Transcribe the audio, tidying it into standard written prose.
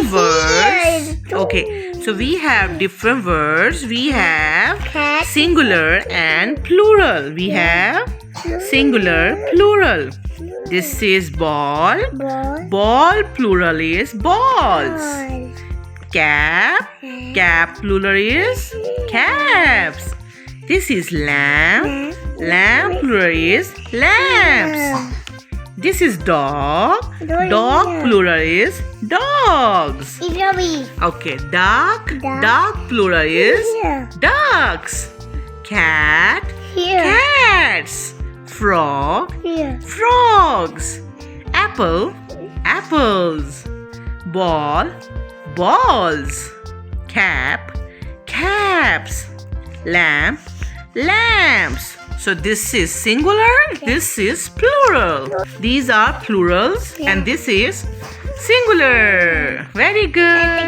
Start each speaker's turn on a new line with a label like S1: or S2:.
S1: different words. Okay, so we have different words. We have singular and plural. We have singular, plural. This is ball. Ball plural is balls. Cap. Cap plural is caps. This is lamb. Lamb plural is lamps. This is dog. Dog plural is dogs. Okay, duck. Duck plural is ducks. Cat. Cats. Frog. Frogs. Apple. Apples. Ball. Balls. Cap. Caps. Lamp. Lamps. So this is singular, this is plural. These are plurals and this is singular. Very good.